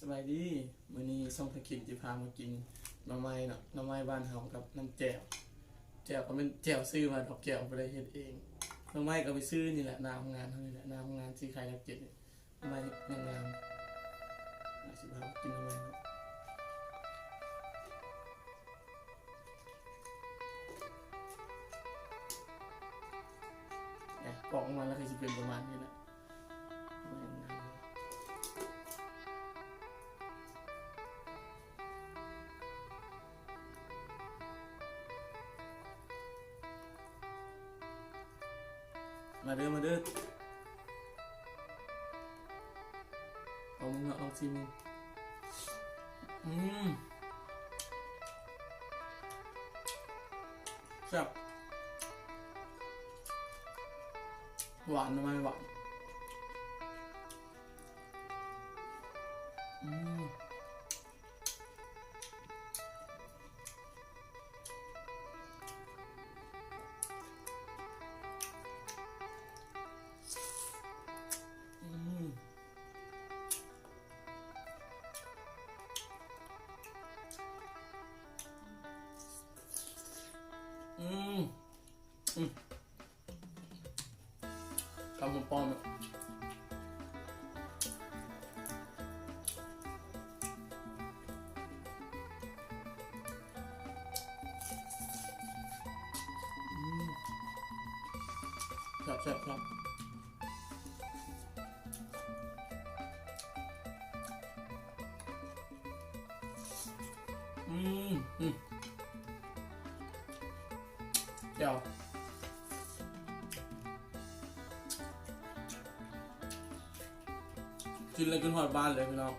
สบายดีมื้อนี้ส่งภกินจะพามากินหน่อไม้เนาะหน่อไม้บ้านเฮากับน้ำแจ่วแจ่วก็เป็นแจ่วซื้อมาดอกแจ่วบ่ได้เฮ็ดเองหน่อไม้ก็ไปซื้อนี่แหละหน้าโรงงานเฮานี่แหละหน้าโรงงานที่ขายนักเก็ตนี่หน่อไม้งามๆสิพากินหน่อไม้เนาะปอกออกมาแล้วก็สิเป็นประมาณนี้แหละมาเด้อเอามึงเนาะลองชิมมึงแซ่บหวานทำไมหวานคำผมปลอมอ่ะแซ่บเดี๋ยวกินอะไรกินหอดบ้านเลยพี่น้อง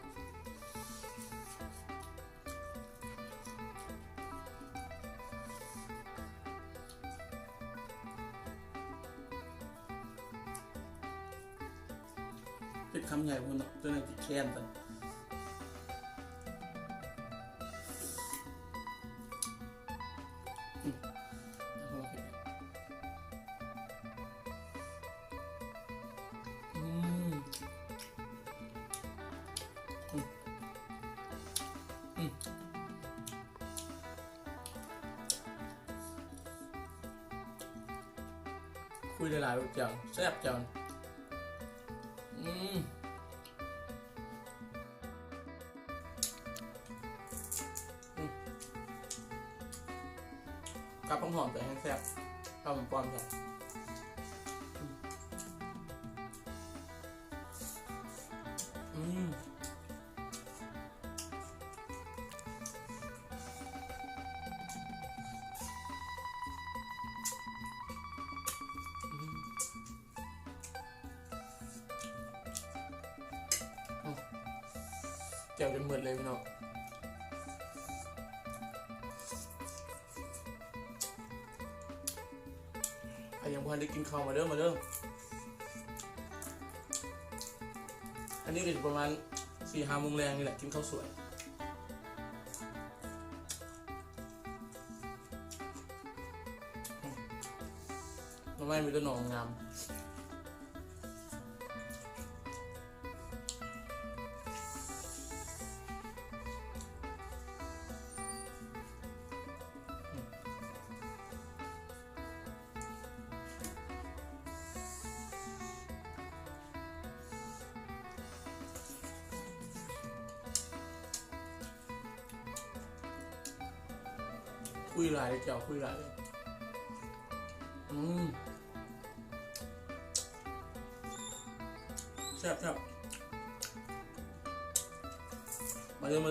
เป็นคำใหญ่พุ่นเนาะตัวนี้ติดแค้นกันคุยหลายๆจังแซ่บจังกับหอมแต่ให้แซ่บข้าวมันป้อนกันแจ่วจนหมดเลยพี่น้องยังพอได้กินข้าวมาเด้ออันนี้ก็จะประมาณ4-5 โมงแรงนี่แหละกินข้าวสวยทำไมมีต้นหนองงามคุยหลายเลยเจ้าคุยหลายเลยแซ่บมาเร็ว